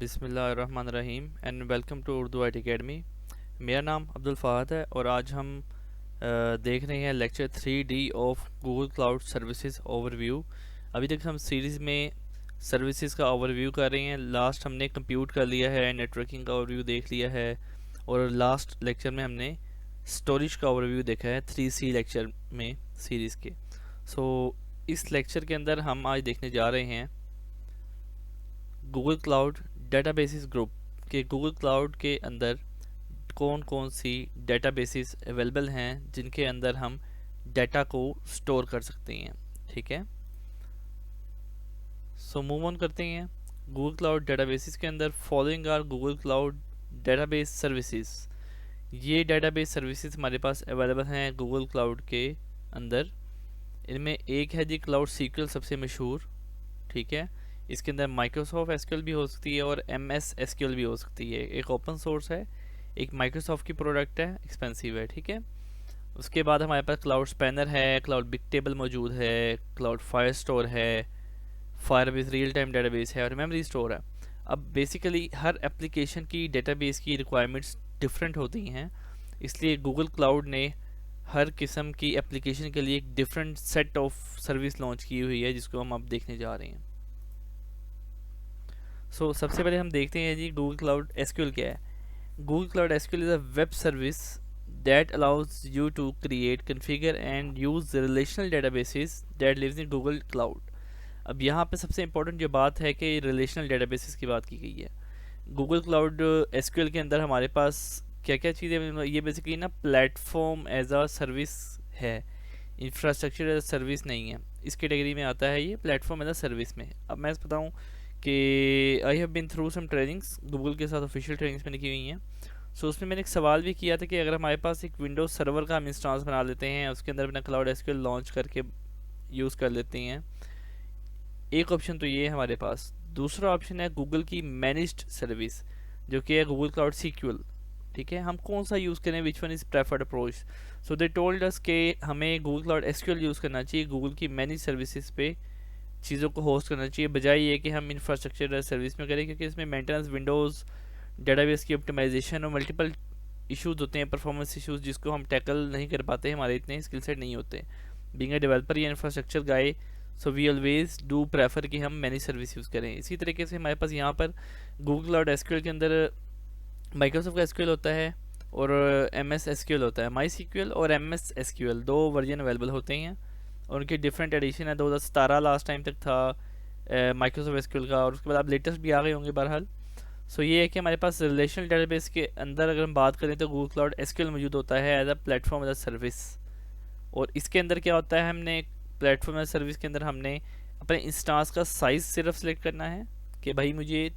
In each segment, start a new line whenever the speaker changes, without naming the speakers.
बिस्मिल्लाहिर्रहमानिर्रहीम and welcome to Urdu IT academy. मेरा नाम अब्दुल फ़ाहद है और आज हम देख रहे हैं lecture 3D of Google cloud services overview. अभी तक हम सीरीज़ में सर्विसेज का ओवरव्यू कर रहे हैं। लास्ट हमने कंप्यूट कर लिया है, नेटवर्किंग का ओवरव्यू देख लिया है और लास्ट लेक्चर में हमने स्टोरेज का ओवरव्यू देखा है 3C लेक्चर में सीरीज़ के। इस लेक्चर के अंदर हम आज देखने जा रहे हैं गूगल क्लाउड डेटाबेसेस ग्रुप के गूगल क्लाउड के अंदर कौन कौन सी डेटाबेसेस अवेलेबल हैं जिनके अंदर हम डाटा को स्टोर कर सकते हैं। ठीक है, मूव ऑन करते हैं। गूगल क्लाउड डेटाबेसेस के अंदर following are Google cloud database services. ये डेटाबेस सर्विसेज हमारे पास अवेलेबल हैं गूगल क्लाउड के अंदर। इनमें एक है जी क्लाउड सीक्वल, सबसे मशहूर। ठीक है, इसके अंदर माइक्रोसॉफ्ट एसक्यूएल भी हो सकती है और MS एसक्यूएल भी हो सकती है। एक ओपन सोर्स है, एक माइक्रोसॉफ्ट की प्रोडक्ट है, एक्सपेंसिव है। ठीक है, उसके बाद हमारे पास क्लाउड स्पैनर है, क्लाउड बिग टेबल मौजूद है, क्लाउड फायर स्टोर है, फायरबेस रियल टाइम डेटाबेस है और मेमोरी स्टोर है। अब बेसिकली हर एप्लीकेशन की डेटाबेस की रिक्वायरमेंट्स डिफरेंट होती हैं, इसलिए गूगल क्लाउड ने हर किस्म की एप्लीकेशन के लिए एक different set of service launch की हुई है जिसको हम अब देखने जा रहे हैं। सबसे पहले हम देखते हैं जी गूगल क्लाउड एसक्यूएल क्या है। Google cloud SQL is a web service that allows you to create, configure and use the relational databases that lives in Google Cloud। अब यहाँ पे सबसे इम्पोर्टेंट जो बात है कि रिलेशनल डेटाबेसेस की बात की गई है। गूगल क्लाउड एसक्यूएल के अंदर हमारे पास क्या क्या चीज़ें, ये बेसिकली ना प्लेटफॉर्म एज अ सर्विस है, इंफ्रास्ट्रक्चर एज अ सर्विस नहीं है। इस कैटेगरी में आता है ये, प्लेटफॉर्म एज अ सर्विस में। अब मैं बताऊँ कि I have been through some trainings, Google के साथ ऑफिशियल ट्रेनिंग्स मैंने की हुई हैं। उसमें मैंने एक सवाल भी किया था कि अगर हमारे पास एक विंडोज़ सर्वर का हम इंस्टांस बना लेते हैं, उसके अंदर अपना क्लाउड एसक्यूएल लॉन्च करके यूज़ कर लेते हैं। एक ऑप्शन तो ये है हमारे पास। दूसरा ऑप्शन है गूगल की मैनेज्ड सर्विस जो कि है गूगल क्लाउड सीक्वल। ठीक है, हम कौन सा यूज़ करें, which one is preferred approach. So they told us के हमें गूगल क्लाउड एसक्यूएल यूज़ करना चाहिए, गूगल की मैनेज सर्विसेज पे चीज़ों को होस्ट करना चाहिए, बजाय ये कि हम इंफ्रास्ट्रक्चर सर्विस में करें, क्योंकि इसमें मेंटेनेंस, विंडोज़, डेटाबेस की ऑप्टिमाइजेशन और मल्टीपल इश्यूज होते हैं, परफॉर्मेंस इश्यूज जिसको हम टैकल नहीं कर पाते, हमारे इतने स्किल सेट नहीं होते। बीइंग अ डेवलपर या infrastructure guy, so we always do prefer कि हम मैनेज सर्विस यूज़ करें। इसी तरीके से हमारे पास यहाँ पर गूगल क्लाउड एसक्यूएल के अंदर माइक्रोसॉफ्ट का एसक्यूएल होता है और MS एसक्यूएल होता है। माई सीक्वल और MS एसक्यूएल दो वर्जन अवेलेबल होते हैं और उनके डिफरेंट एडिशन है। 2017 लास्ट टाइम तक था माइक्रोसॉफ्ट एसक्यूएल का, और उसके बाद अब लेटेस्ट भी आ गए होंगे बहरहाल। ये है कि हमारे पास रिलेशनल डेटाबेस के अंदर अगर हम बात करें तो गूगल क्लाउड एसक्यूएल मौजूद होता है as a platform as a service. और इसके अंदर क्या होता है, हमने प्लेटफॉर्म एज सर्विस के अंदर हमने अपने इंस्टांस का साइज़ सिर्फ सेलेक्ट करना है कि भाई मुझे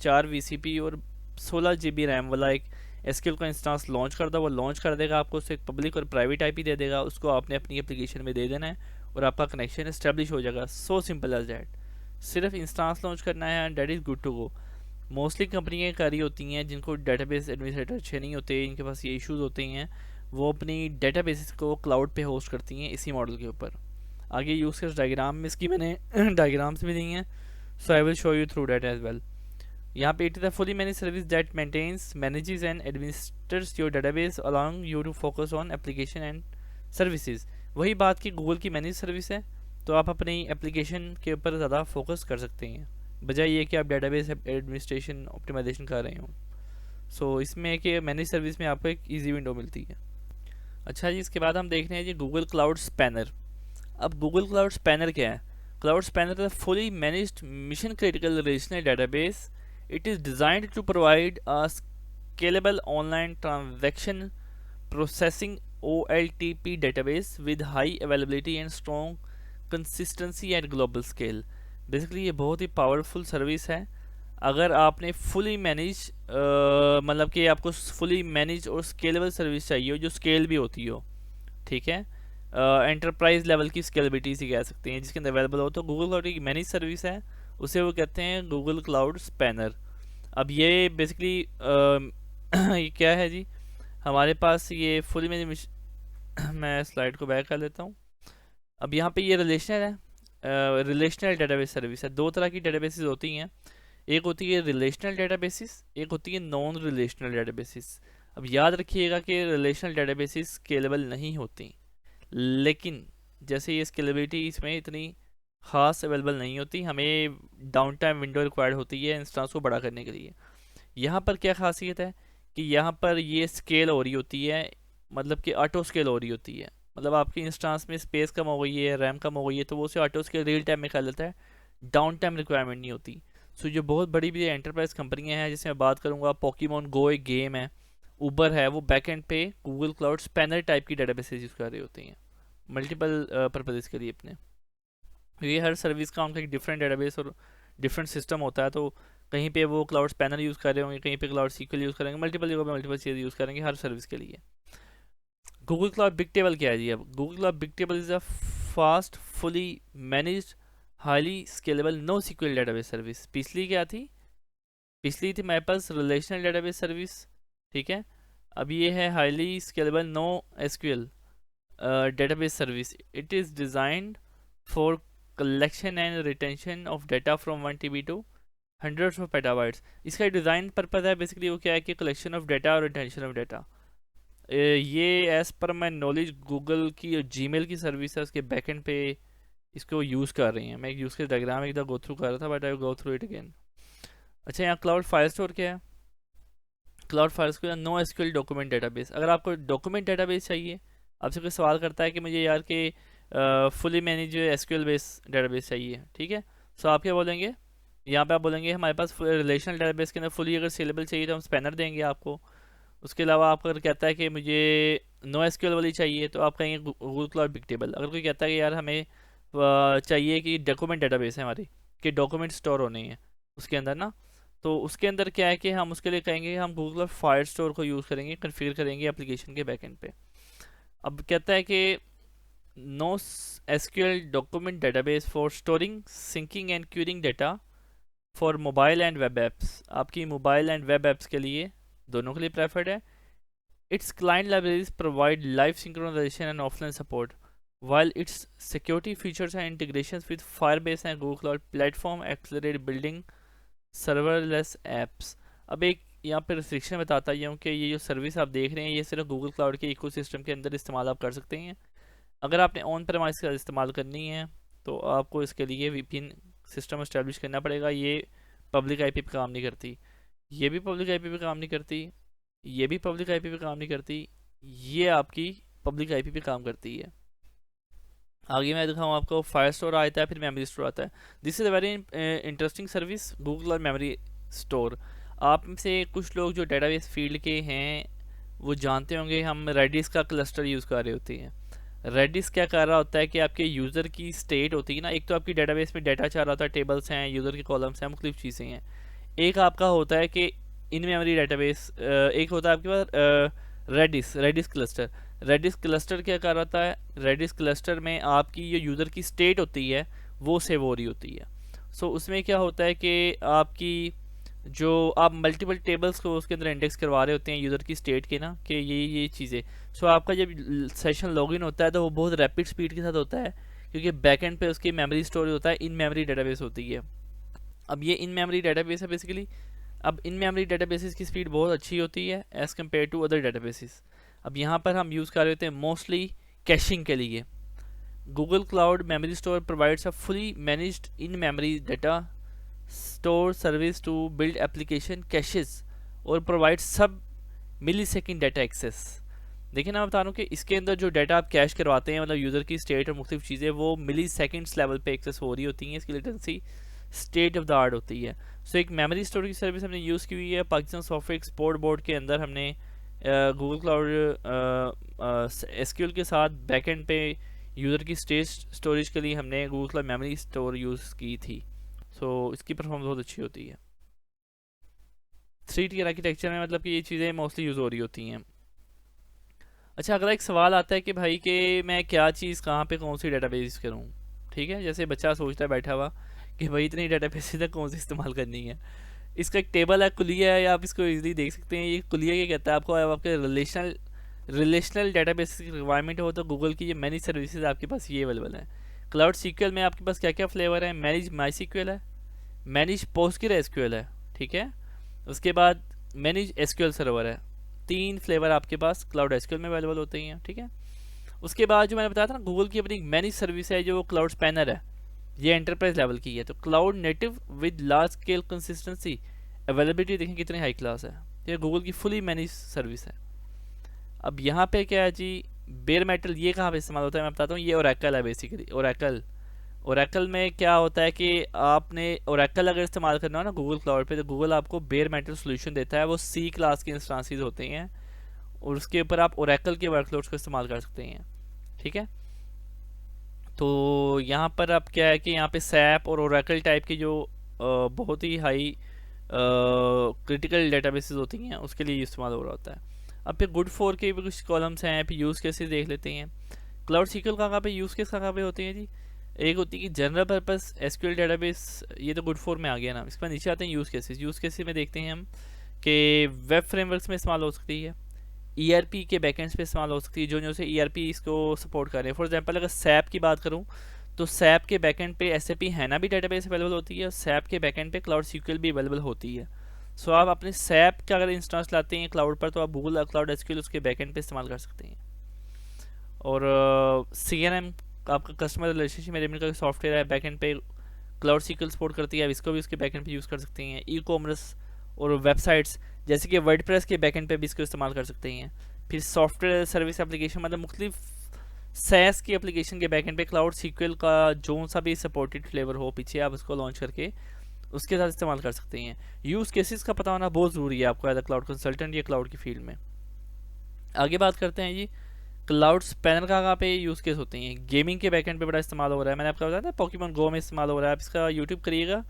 4 VCP और 16 GB रैम वाला एक एसक्यूएल का इंस्टांस लॉन्च कर दो। वो लॉन्च कर देगा, आपको उससे एक पब्लिक और प्राइवेट IP दे देगा, उसको आपने अपनी एप्लीकेशन में दे देना है और आपका कनेक्शन इस्टेब्लिश हो जाएगा। सो सिंपल एज दैट, सिर्फ इंस्टांस लॉन्च करना है and that is good to go. Mostly कंपनियाँ कर रही होती हैं जिनको डेटाबेस एडमिनिस्ट्रेटर अच्छे नहीं होते, इनके पास ये इश्यूज होते हैं, वो अपनी डेटाबेसेस को क्लाउड पे होस्ट करती हैं इसी मॉडल के ऊपर। आगे यूज़ केस डायग्राम में इसकी मैंने डायग्राम्स भी दी हैं, so I will show you through that as well. यहाँ पे it is a fully manage service that maintains, manages and administrates your database allowing you to focus on application and services. वही बात की Google की manage service है, तो आप अपनी एप्लीकेशन के ऊपर ज़्यादा फोकस कर सकते हैं बजाय ये कि आप डेटाबेस एडमिनिस्ट्रेशन ऑप्टिमाइजेशन कर रहे हो। इसमें कि मैनेज सर्विस में आपको एक ईजी विंडो मिलती है। अच्छा जी, इसके बाद हम देख रहे हैं जी गूगल क्लाउड स्पैनर। अब गूगल क्लाउड स्पैनर क्या है? Cloud spanner is fully managed mission critical relational database. It is designed to provide a scalable online transaction processing OLTP database with high availability and strong consistency at global scale। Basically ये बहुत ही powerful service है। अगर आपने fully manage मतलब कि आपको fully manage और scalable service चाहिए हो जो स्केल भी होती हो, ठीक है, एंटरप्राइज लेवल की स्केलेबिलिटी से कह सकते हैं, जिसके अंदर अवेलेबल हो, तो गूगल क्लाउड की मैनेज सर्विस है, उसे वो कहते हैं गूगल क्लाउड स्पैनर। अब ये बेसिकली ये क्या है जी, हमारे पास ये फुली मैनेज मैं स्लाइड को बैक कर लेता हूँ। अब यहाँ पे ये रिलेशनल है, रिलेशनल डेटाबेस सर्विस है। दो तरह की डेटाबेसेस होती हैं, एक होती है रिलेशनल डेटाबेसिस, एक होती है नॉन रिलेशनल डेटाबेसिस। अब याद रखिएगा कि रिलेशनल डेटाबेसिस स्केलेबल नहीं होती, लेकिन जैसे ये स्केलेबिलिटी इसमें इतनी खास अवेलेबल नहीं होती, हमें डाउन टाइम विंडो रिक्वायर्ड होती है इंस्टांस को बड़ा करने के लिए। यहाँ पर क्या खासियत है कि यहाँ पर ये स्केल हो रही होती है, मतलब कि ऑटो स्केल हो रही होती है। मतलब आपकी इंस्टांस में स्पेस कम हो गई है, रैम कम हो गई है, तो वो उसे ऑटो स्केल रियल टाइम में कर लेता है, डाउन टाइम रिक्वायरमेंट नहीं होती। सो जो बहुत बड़ी बड़ी एंटरप्राइज कंपनियां हैं, जैसे मैं बात करूँगा पोकेमोन गो एक गेम है, उबर है, वो बैकएंड पे गूगल क्लाउड स्पैनर टाइप की डेटाबेसेस यूज़ कर रही होती हैं मल्टीपल पर्पजेज़ के लिए अपने। ये हर सर्विस का उनका एक डिफरेंट डेटाबेस और डिफरेंट सिस्टम होता है, तो कहीं पे वो क्लाउड स्पैनर यूज़ कर रहे होंगे, कहीं पे क्लाउड सीक्वल यूज़ करेंगे, मल्टीपल जगह पे मल्टीपल चीज़ यूज़ करेंगे हर सर्विस के लिए। गूगल क्लाउड बिग टेबल क्या है जी? अब Google cloud big table is a fast fully managed highly scalable no SQL database service. पिछली क्या थी? पिछली थी हमारे पास रिलेशनल डेटाबेस सर्विस, ठीक है। अब ये है highly scalable no SQL database service. It is designed for collection and retention of data from 1 TB to hundreds of petabytes। इसका डिज़ाइन पर्पज़ है बेसिकली वो क्या है कि कलेक्शन ऑफ डाटा और रिटेंशन ऑफ डाटा। ये as per my knowledge Google की Gmail की सर्विस है, उसके बैकएंड पे इसको यूज़ कर रही हैं। मैं एक यूज़ के डायग्राम एक गो थ्रू कर रहा था, but I go through it again. अच्छा, यहाँ क्लाउड फाइल स्टोर क्या है? Cloud file store no SQL document database. अगर आपको डॉक्यूमेंट डेटाबेस चाहिए, आपसे कोई सवाल करता है कि मुझे यार के fully manage SQL base database चाहिए, ठीक है, सो आप क्या बोलेंगे? यहाँ पे आप बोलेंगे हमारे पास रिलेशनल डेटाबेस के अंदर फुली अगर सेलेबल चाहिए तो हम स्पैनर देंगे आपको। उसके अलावा आपको अगर कहता है कि मुझे नो एसक्यूएल वाली चाहिए तो आप कहेंगे गूगल क्लाउड बिग टेबल। अगर कोई कहता है कि यार हमें चाहिए कि डॉक्यूमेंट डेटाबेस है हमारी, कि डॉक्यूमेंट स्टोर होने हैं उसके अंदर ना, तो उसके अंदर क्या है कि हम उसके लिए कहेंगे हम गूगल क्लाउड फायर स्टोर को यूज़ करेंगे, कन्फिगर करेंगे एप्लीकेशन के बैकएंड पे। अब कहता है कि no SQL document database for storing syncing and querying data for mobile and web apps. आपकी मोबाइल एंड वेब एप्स के लिए, दोनों के लिए प्रेफर्ड है। Its client libraries provide live synchronisation and offline support, while its security features and integrations with Firebase and Google Cloud Platform accelerate building serverless apps। अब एक यहाँ पे रिस्ट्रिक्शन बताता हूँ कि ये जो सर्विस आप देख रहे हैं ये सिर्फ गूगल क्लाउड के इकोसिस्टम के अंदर इस्तेमाल आप कर सकते हैं। अगर आपने ऑन प्रेमाइस का इस्तेमाल करनी है तो आपको इसके लिए VPN सिस्टम इस्टेब्लिश करना पड़ेगा। ये पब्लिक IP पे काम नहीं करती, ये भी पब्लिक IP पे काम नहीं करती, ये भी पब्लिक IP पे काम नहीं करती, ये आपकी पब्लिक IP पे काम करती है। आगे मैं दिखाऊँ आपको, फायर स्टोर आता है, फिर मेमोरी स्टोर आता है। This is a very interesting service, Google और मेमोरी स्टोर। आप में से कुछ लोग जो डेटाबेस फील्ड के हैं वो जानते होंगे हम रेडिस का क्लस्टर यूज़ कर रहे होते हैं। रेडिस क्या कर रहा होता है कि आपके यूज़र की स्टेट होती है ना, एक तो आपकी डेटाबेस में डाटा चाह रहा होता है, टेबल्स हैं, यूज़र के कॉलम्स हैं, मुख्तलिफ चीज़ें हैं। एक आपका होता है कि इन मेमोरी डेटाबेस, एक होता है आपके पास रेडिस क्लस्टर। रेडिस क्लस्टर क्या कर रहा है? रेडिस क्लस्टर में आपकी जो यूज़र की स्टेट होती है वो सेव हो रही होती है। सो उसमें क्या होता है कि आपकी जो आप मल्टीपल टेबल्स को उसके अंदर इंडेक्स करवा रहे होते हैं यूज़र की स्टेट के ना, कि ये चीज़ें। सो आपका जब सेशन लॉगिन होता है तो वो बहुत रैपिड स्पीड के साथ होता है, क्योंकि बैकएंड पे उसकी मेमोरी स्टोरेज होता है, इन मेमोरी डेटाबेस होती है। अब ये इन मेमोरी डेटाबेस है बेसिकली। अब इन मेमोरी डेटाबेसेस की स्पीड बहुत अच्छी होती है as compare to other databases. अब यहाँ पर हम यूज़ कर रहे होते हैं मोस्टली कैशिंग के लिए। Google cloud memory store provides a fully managed in memory data store service to build application caches और प्रोवाइड सब मिली सेकेंड डाटा एक्सेस। देखिए ना, मैं बता रहा हूँ कि इसके अंदर जो डाटा आप कैश करवाते हैं, मतलब यूज़र की स्टेट और मुख्तलिफ चीज़ें, वो मिली सेकेंड्स लेवल पे एक्सेस हो रही होती हैं। इसकी latency state of the art होती है। सो एक मेमोरी स्टोर की सर्विस हमने यूज़ की हुई है पाकिस्तान सॉफ्टवेयर एक्सपोर्ट बोर्ड के अंदर। हमने गूगल क्लाउड एसक्यूएल के साथ बैकएंड पे यूज़र की स्टोरेज के लिए हमने Google cloud memory store use की थी। सो इसकी परफॉर्मेंस बहुत अच्छी होती है। 3 टियर आर्किटेक्चर में मतलब कि ये चीज़ें मोस्टली यूज़ हो रही होती हैं। अच्छा, अगला एक सवाल आता है कि भाई कि मैं क्या चीज़ कहाँ पे कौन सी डेटाबेस करूँ, ठीक है। जैसे बच्चा सोचता है बैठा हुआ कि भाई इतनी डेटाबेस तक कौन सी इस्तेमाल करनी है। इसका एक टेबल है, कुलिया है, आप इसको इजीली देख सकते हैं। ये कुलिया क्या कहता है आपको, अब आपके रिलेशनल डेटाबेस की रिक्वायरमेंट हो तो गूगल की ये मैनी सर्विसेज आपके पास ये अवेलेबल है। क्लाउड सीक्वल में आपके पास क्या क्या फ्लेवर है? मैनेज माई सीक्वल है, मैनेज पोस्टग्रे एसक्यूएल है, ठीक है। उसके बाद मैनेज एसक्यूएल सर्वर है। 3 फ्लेवर आपके पास क्लाउड एसक्यूएल में अवेलेबल होते हैं, ठीक है। उसके बाद जो मैंने बताया था ना, गूगल की अपनी मैनेज सर्विस है जो क्लाउड स्पैनर है, ये एंटरप्राइज लेवल की है। तो cloud native with large scale consistency, availability देखें कितनी हाई क्लास है। ये गूगल की फुली मैनेज सर्विस है। अब यहाँ पे क्या है जी, बेयर मेटल ये कहाँ पे इस्तेमाल होता है मैं बताता हूँ। ये ओरेकल है बेसिकली, ओरेकल। ओरेकल में क्या होता है कि आपने ओरेकल अगर इस्तेमाल करना हो ना गूगल क्लाउड पे, तो गूगल आपको बेयर मेटल सोल्यूशन देता है। वो सी क्लास के इंस्टांसेस होते हैं और उसके ऊपर आप ओरेकल के वर्कलोड्स को इस्तेमाल कर सकते हैं, ठीक है। तो यहाँ पर अब क्या है कि यहाँ पे सैप और ओरेकल टाइप की जो बहुत ही हाई क्रिटिकल डेटाबेसेस होती हैं उसके लिए इस्तेमाल हो रहा होता है। अब फिर गुड फोर के भी कुछ कॉलम्स हैं, फिर यूज़ केसेस देख लेते हैं। क्लाउड सीक्वल कहाँ पे यूज़ केस कहाँ पे होते हैं जी। एक होती है कि जनरल पर्पस एसक्यूएल डेटाबेस, ये तो गुड फोर में आ गया ना। इसके बाद नीचे आते हैं यूज़ केसेस। यूज़ केसेस में देखते हैं हम कि वेब फ्रेमवर्क्स में इस्तेमाल हो सकती है, ईआरपी के बैकेंड्स पे इस्तेमाल हो सकती है जो से ईआरपी इसको सपोर्ट कर रहे हैं। फॉर एग्जांपल अगर सैप की बात करूँ तो सैप के बैकेंड पे एसएपी हैना भी डेटाबेस अवेलेबल होती है और सैप के बैकेंड पे क्लाउड सीक्वल भी अवेलेबल होती है। सो आप अपने सैप का अगर इंस्टांस लाते हैं क्लाउड पर तो आप गूगल क्लाउड एसक्यूएल उसके बैकेंड पे इस्तेमाल कर सकते हैं। और सीएनएम आपका कस्टमर रिलेशनशिप मैनेजमेंट का सॉफ्टवेयर है, बैकेंड पे क्लाउड सीक्वल सपोर्ट करती है, आप इसको भी उसके बैकेंड पे यूज़ कर सकते हैं। ई कॉमर्स और वेबसाइट्स जैसे कि वर्डप्रेस के बैकेंड पे भी इसको इस्तेमाल कर सकते हैं। फिर सॉफ्टवेयर सर्विस एप्लीकेशन मतलब मुख्तलिफ सैस की एप्लीकेशन के बैकेंड पे क्लाउड सीक्वल का जो सा भी सपोर्टेड फ्लेवर हो पीछे आप उसको लॉन्च करके उसके साथ इस्तेमाल कर सकते हैं। यूज़ केसेस का पता होना बहुत ज़रूरी है आपको एज अ क्लाउड कंसल्टेंट या क्लाउड की फील्ड में। आगे बात करते हैं जी, क्लाउड स्पैनर का कहाँ पे यूज़ केस होते हैं। गेमिंग के बैकेंड पे बड़ा इस्तेमाल हो रहा है, मैंने आपको बताया था पोकेमॉन गो में इस्तेमाल हो रहा है। आप इसका यूट्यूब करिएगा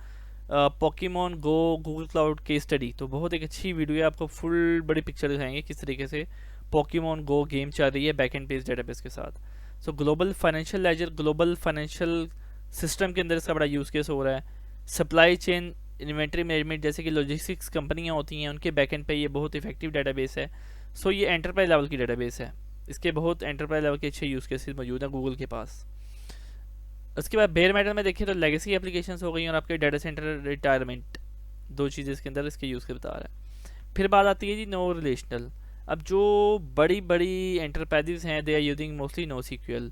Pokemon go Google cloud case study, तो बहुत एक अच्छी वीडियो है, आपको फुल बड़ी पिक्चर दिखाएंगे किस तरीके से पोकेमॉन गो गेम चल रही है बैकेंड बेस्ड डेटाबेस के साथ। So global financial ledger, global financial system के अंदर इसका बड़ा यूज़ केस हो रहा है। सप्लाई चेन इन्वेंट्री मैनेजमेंट जैसे कि लॉजिस्टिक्स कंपनियां होती हैं उनके बैकेंड पे ये बहुत इफेक्टिव डेटाबेस है। सो ये एंटरप्राइज लेवल की डेटाबेस है, इसके बहुत एंटरप्राइज लेवल के अच्छे यूज़ केसेस मौजूद हैं गूगल के पास। उसके बाद बेयर मेटल में देखिए तो लेगेसी एप्लीकेशंस हो गई और आपके डाटा सेंटर रिटायरमेंट, दो चीज़ें इसके अंदर इसके यूज़ के बता रहा है। फिर बात आती है जी नो रिलेशनल। अब जो बड़ी बड़ी एंटरप्राइजेज हैं they are using mostly no SQL.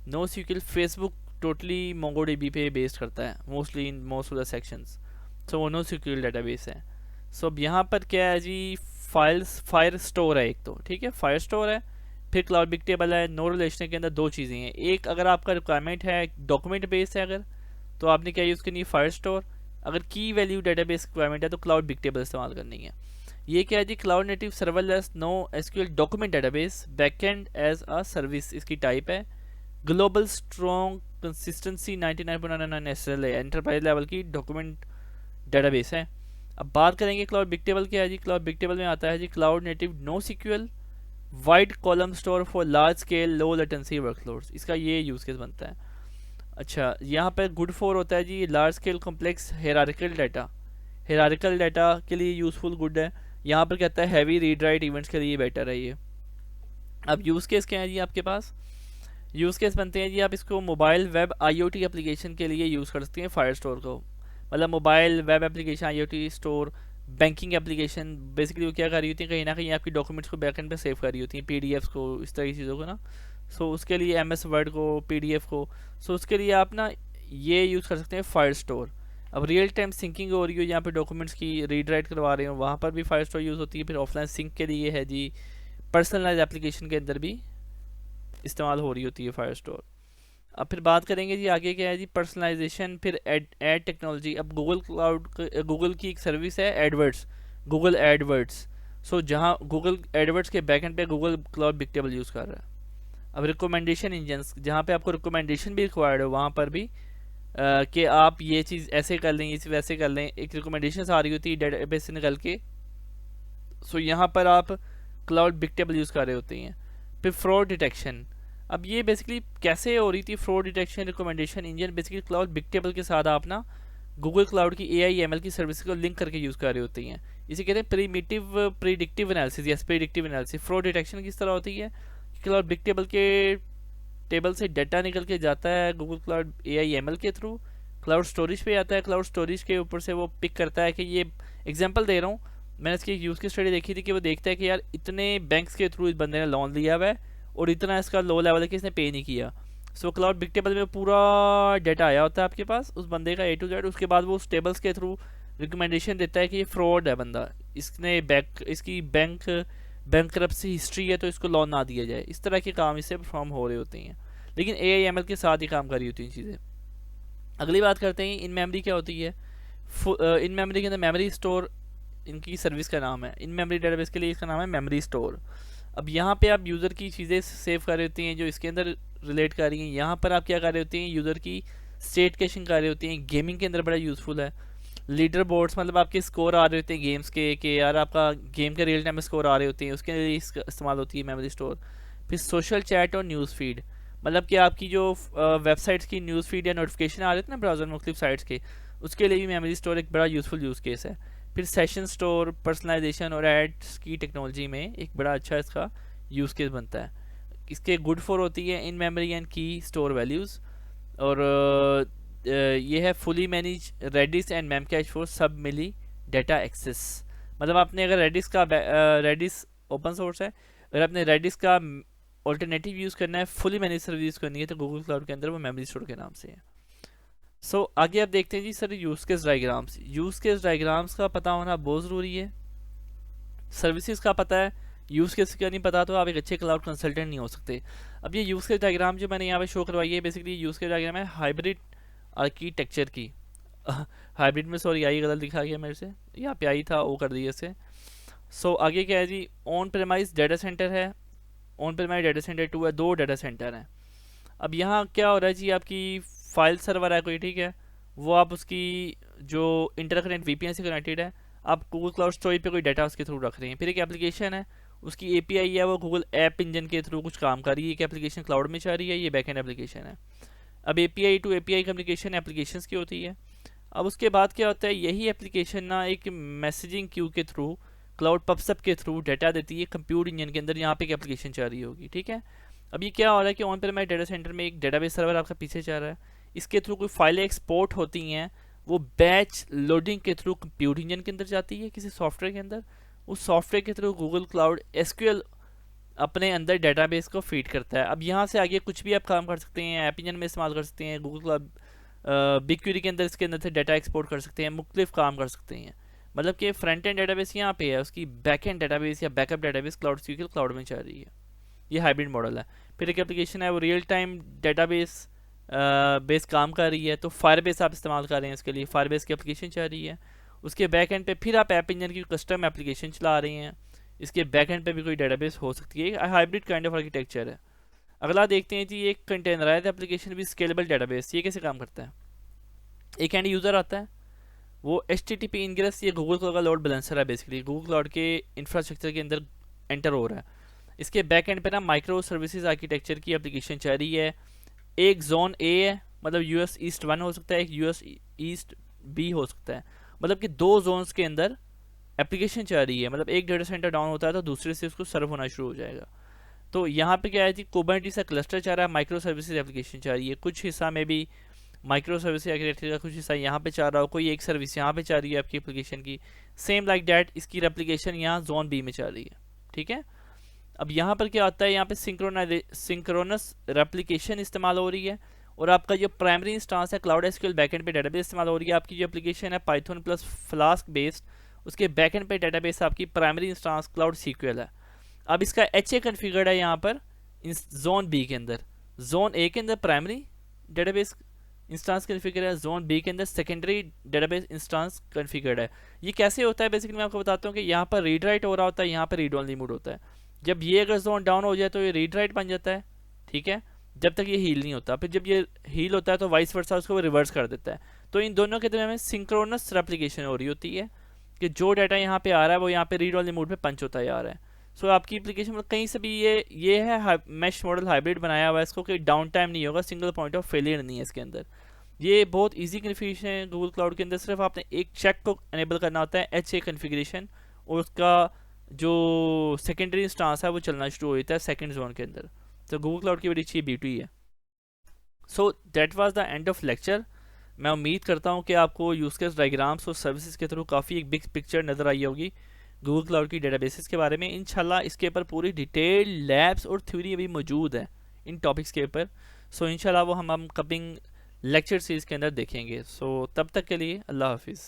No SQL Facebook totally MongoDB पे बेस्ड करता है mostly in most of the sections. So वो नो सीक्वल डेटाबेस है। सो अब यहाँ पर क्या है जी, फाइल्स फायर स्टोर है एक तो, ठीक है, फायर स्टोर है। फिर क्लाउड बिग टेबल है। नो रिलेशनल के अंदर दो चीज़ें हैं, एक अगर आपका रिक्वायरमेंट है डॉक्यूमेंट बेस है अगर, तो आपने क्या यूज़ करनी है फायर स्टोर। अगर की वैल्यू डेटाबेस रिक्वायरमेंट है तो क्लाउड बिग टेबल इस्तेमाल करनी है। ये क्या है जी, cloud native serverless no SQL document database backend as a service इसकी टाइप है। Global strong consistency 99.99 SLA enterprise level की डॉक्यूमेंट डेटाबेस है। अब बात करेंगे क्लाउड बिग टेबल क्या है जी। क्लाउड बिग टेबल में आता है जी cloud native no SQL wide column store for large scale low latency workloads, इसका ये यूज़ केस बनता है। अच्छा, यहाँ पर गुड फोर होता है जी large scale complex hierarchical data, hierarchical data के लिए यूज़फुल गुड है। यहाँ पर कहता है हैवी रीड राइट इवेंट्स के लिए बेटर है ये। अब यूज़ केस क्या है जी आपके पास, यूज़ केस बनते हैं जी आप इसको मोबाइल वेब आईओटी एप्लीकेशन के लिए यूज़ कर सकते हैं फायर स्टोर को। मतलब mobile web application IoT store, banking application basically वो क्या कर रही होती है, कहीं ना कहीं आपकी डॉक्यूमेंट्स को बैकएंड पे सेव कर रही होती हैं, पीडीएफ्स को, इस तरह की चीज़ों को ना। सो उसके लिए एमएस वर्ड को, पीडीएफ को, सो उसके लिए आप ना ये यूज़ कर सकते हैं फायर स्टोर। अब रियल टाइम सिंकिंग हो रही हो जहाँ पे डॉक्यूमेंट्स की रीड राइट करवा रहे हो वहाँ पर भी फायर स्टोर यूज़ होती है। फिर ऑफलाइन सिंक के लिए है जी, पर्सनलाइज एप्लीकेशन के अंदर भी इस्तेमाल हो रही होती है फायर स्टोर। अब फिर बात करेंगे जी आगे क्या है जी, पर्सनलाइजेशन, फिर एड टेक्नोलॉजी। अब गूगल क्लाउड, गूगल की एक सर्विस है एडवर्ड्स, गूगल एडवर्ड्स। सो जहाँ गूगल एडवर्ड्स के बैकएंड पे Google cloud big table use कर रहा है। अब रिकमेंडेशन इंजन्स, जहाँ पे आपको रिकमेंडेशन भी रिक्वायर्ड है वहाँ पर भी कि आप ये चीज़ ऐसे कर लें, ये चीज़ वैसे कर लें, एक रिकमेंडेशन आ रही होती है डेटाबेस से निकल के। सो यहाँ पर आप क्लाउड बिग टेबल यूज़ कर रहे होते हैं। फिर फ्रॉड डिटेक्शन, अब ये बेसिकली कैसे हो रही थी fraud detection recommendation engine, basically cloud big table के साथ आप ना गूगल क्लाउड की AI/ML की सर्विस को लिंक करके यूज़ कर रहे होते हैं। इसे कहते हैं प्रीडिक्टिव एनालिसिस या प्रीडिक्टिव एनालिसिस। फ्रॉड डिटेक्शन किस तरह होती है, क्लाउड बिग टेबल के टेबल से डाटा निकल के जाता है गूगल क्लाउड AI/ML के थ्रू, क्लाउड स्टोरेज पे आता है। क्लाउड स्टोरेज के ऊपर से वो पिक करता है कि ये एग्जांपल दे रहा हूँ, मैंने इसकी यूज़ की स्टडी देखी थी कि वो देखता है कि यार इतने बैंक्स के थ्रू इस बंदे ने लोन लिया हुआ है और इतना इसका लो लेवल है कि इसने पे नहीं किया। सो क्लाउड बिग टेबल में पूरा डाटा आया होता है आपके पास उस बंदे का ए टू जेड। उसके बाद वो उस टेबल्स के थ्रू रिकमेंडेशन देता है कि ये फ्रॉड है बंदा, इसने इसकी बैंकरप्सी हिस्ट्री है तो इसको लोन ना दिया जाए। इस तरह के काम इससे परफॉर्म हो रहे होते हैं, लेकिन AIML के साथ ही काम कर रही होती हैं चीज़ें। अगली बात करते हैं इन मेमोरी क्या होती है। इन मेमोरी के अंदर मेमोरी स्टोर इनकी सर्विस का नाम है। इन मेमोरी डेटाबेस के लिए इसका नाम है मेमोरी स्टोर। अब यहाँ पे आप यूज़र की चीज़ें सेव कर रही होती हैं जो इसके अंदर रिलेट कर रही हैं। यहाँ पर आप क्या कर रहे होती हैं, यूज़र की स्टेट कैशिंग कर रही होती हैं। गेमिंग के अंदर बड़ा यूज़फुल है। लीडर बोर्ड्स मतलब आपके स्कोर आ रहे होते हैं गेम्स के, कि यार आपका गेम के रियल टाइम में स्कोर आ रहे होते हैं, उसके लिए इस्तेमाल होती है मेमोरी स्टोर। फिर सोशल चैट और न्यूज़ फीड, मतलब कि आपकी जो वेबसाइट्स की न्यूज़ फीड या नोटिफिकेशन आ रहे थे ना ब्राउज़र मुख्तलिफ साइट्स के, उसके लिए भी मेमोरी स्टोर एक बड़ा यूज़फुल यूज़ केस है। फिर सेशन स्टोर, पर्सनलाइजेशन और एड्स की टेक्नोलॉजी में एक बड़ा अच्छा इसका यूज़ केस बनता है। इसके गुड फॉर होती है in memory and key store values. और ये है fully manage Redis and Memcache for sub milli data access. मतलब आपने अगर रेडिस ओपन सोर्स है, अगर आपने रेडिस का ऑल्टरनेटिव यूज़ करना है, फुली मैनेज सर्विस यूज़ करनी है, तो गूगल क्लाउड के अंदर वो मेमोरी स्टोर के नाम से है। सो आगे आप देखते हैं जी sir use case diagrams. Use case diagrams का पता होना बहुत ज़रूरी है। सर्विसेज का पता है, यूज़ केस का नहीं पता तो आप एक अच्छे क्लाउड कंसल्टेंट नहीं हो सकते। अब ये यूज़ केस डायग्राम जो मैंने यहाँ पे शो करवाई है, बेसिकली यूज़ केस डायग्राम है हाइब्रिड आर्किटेक्चर की। हाइब्रिड में सॉरी आई गलत लिखा गया मेरे से, यहाँ पे आई था वो कर दिया इसे। सो आगे क्या है जी, ऑन प्रेमाइज डाटा सेंटर है, ऑन प्रेमाइज डाटा सेंटर 2 है, 2 डाटा सेंटर हैं। अब यहाँ क्या हो रहा है जी, आपकी फाइल सर्वर है कोई, ठीक है, वो आप उसकी जो इंटरकनेक्ट VPN से कनेक्टेड है, आप गूगल क्लाउड स्टोरेज पे कोई डाटा उसके थ्रू रख रहे हैं। फिर एक एप्लीकेशन है, उसकी API है, वो गूगल ऐप इंजन के थ्रू कुछ काम कर रही है। एक एप्लीकेशन क्लाउड में जा रही है, ये बैकएंड एप्लीकेशन है। अब API to API communication applications की होती है। अब उसके बाद क्या होता है, यही एप्लीकेशन ना एक मैसेजिंग क्यू के थ्रू क्लाउड पबसब के थ्रू डाटा देती है कंप्यूट इंजन के अंदर, यहाँ पे एक एप्लीकेशन चल रही होगी, ठीक है। अब ये क्या हो रहा है कि ऑन प्रेमाइज डाटा सेंटर में एक डेटाबेस सर्वर आपका पीछे चल रहा है, इसके थ्रू कोई फाइलें एक्सपोर्ट होती हैं, वो बैच लोडिंग के थ्रू कंप्यूट इंजन के अंदर जाती है किसी सॉफ्टवेयर के अंदर। उस सॉफ्टवेयर के थ्रू गूगल क्लाउड SQL अपने अंदर डेटाबेस को फीड करता है। अब यहाँ से आगे कुछ भी आप काम कर सकते हैं, ऐप इंजन में इस्तेमाल कर सकते हैं, गूगल क्लाउड बिग क्वेरी के अंदर इसके अंदर से डाटा एक्सपोर्ट कर सकते हैं, मुख्तलिफ काम कर सकते हैं। मतलब कि फ्रंट एंड डेटाबेस यहाँ पे है, उसकी बैक एंड डेटाबेस या backup database cloud SQL cloud में चल रही है। ये हाइब्रिड मॉडल है। फिर एक एप्लीकेशन है वो रियल टाइम डेटाबेस बेस काम कर रही है, तो फायरबेस आप इस्तेमाल कर रहे हैं इसके लिए, फायरबेस की एप्लीकेशन चल रही है। उसके बैक एंड पे फिर आप ऐप इंजन की कस्टम एप्लीकेशन चला रहे हैं, इसके बैक एंड पे भी कोई डेटाबेस हो सकती है। हाइब्रिड काइंड ऑफ आर्किटेक्चर है। अगला देखते हैं जी, एक कंटेनराइज्ड एप्लीकेशन भी स्केलेबल डेटाबेस, ये कैसे काम करता है। एक एंड यूज़र आता है, वो HTTP इनग्रेस, ये गूगल क्लाउड का लोड बैलेंसर है, बेसिकली गूगल क्लाउड के इंफ्रास्ट्रक्चर के अंदर एंटर हो रहा है। इसके बैक एंड पे ना माइक्रो सर्विसेज आर्किटेक्चर की एप्लीकेशन चल रही है। एक जोन A है, मतलब US ईस्ट 1 हो सकता है, एक US ईस्ट B हो सकता है। मतलब कि 2 जोन्स के अंदर एप्लीकेशन चल रही है। मतलब एक डाटा सेंटर डाउन होता है तो दूसरे से उसको सर्व होना शुरू हो जाएगा। तो यहाँ पे क्या है जी, कुबरनेटिस का क्लस्टर चल रहा है, माइक्रो सर्विसेज एप्लीकेशन चल रही है, कुछ हिस्सा में भी माइक्रो सर्विस आर्किटेक्चर का कुछ हिस्सा यहाँ पे चल रहा हो, कोई एक सर्विस यहाँ पे चल रही है आपकी एप्लीकेशन की, सेम लाइक डैट इसकी रेप्लिकेशन यहाँ जोन B में चल रही है, ठीक है। अब यहाँ पर क्या आता है, यहाँ पे सिंक्रोनस रेप्लिकेशन इस्तेमाल हो रही है, और आपका जो प्राइमरी इंस्टांस है क्लाउड SQL बैकएंड पे डेटाबेस इस्तेमाल हो रही है। आपकी जो एप्लीकेशन है पाइथन प्लस फ्लास्क बेस्ड, उसके बैकएंड पे डेटाबेस आपकी प्राइमरी इंस्टांस क्लाउड SQL है। अब इसका HA कन्फिगर्ड है यहाँ पर जोन B के अंदर, जोन A के अंदर प्राइमरी डेटाबेस इंस्टांस कन्फिगर है, जोन B के अंदर सेकेंडरी डेटाबेस इंस्टांस कन्फिगर्ड है। ये कैसे होता है, बेसिकली मैं आपको बताता हूँ कि यहाँ पर रीड राइट हो रहा होता है, यहाँ पर रीड ओनली मोड होता है। जब ये अगर जोन डाउन हो जाए तो ये रीड राइट बन जाता है, ठीक है, जब तक ये हील नहीं होता। फिर जब ये हील होता है तो वाइस वर्सा उसको रिवर्स कर देता है। तो इन दोनों के दरमियान सिंक्रोनस रेप्लिकेशन हो रही होती है कि जो डाटा यहाँ पे आ रहा है वो यहाँ पे रीड ओनली मोड पे पंच होता है आ रहा है। सो आपकी एप्लीकेशन में कहीं से भी ये है मैश मॉडल हाइब्रिड बनाया हुआ है इसको, कि डाउन टाइम नहीं होगा, सिंगल पॉइंट ऑफ फेलियर नहीं है इसके अंदर। ये बहुत इजी कन्फिग्रेशन है गूगल क्लाउड के अंदर, सिर्फ आपने एक चेक को एनेबल करना होता है HA कन्फिग्रेशन, और उसका जो सेकेंडरी इंस्टांस है वो चलना शुरू हो जाता है सेकंड जोन के अंदर। तो गूगल क्लाउड की बड़ी अच्छी ब्यूटी है। So that was the end of lecture. मैं उम्मीद करता हूँ कि आपको यूज़ केस डायग्राम्स और सर्विसेज के थ्रू काफ़ी एक बिग पिक्चर नज़र आई होगी गूगल क्लाउड की डेटाबेसेस के बारे में। इंशाल्लाह इसके ऊपर पूरी डिटेल लैब्स और थ्योरी अभी मौजूद है इन टॉपिक्स के ऊपर। सो इंशाल्लाह वो हम कमिंग लेक्चर सीरीज़ के अंदर देखेंगे। सो तब तक के लिए अल्लाह हाफिज़।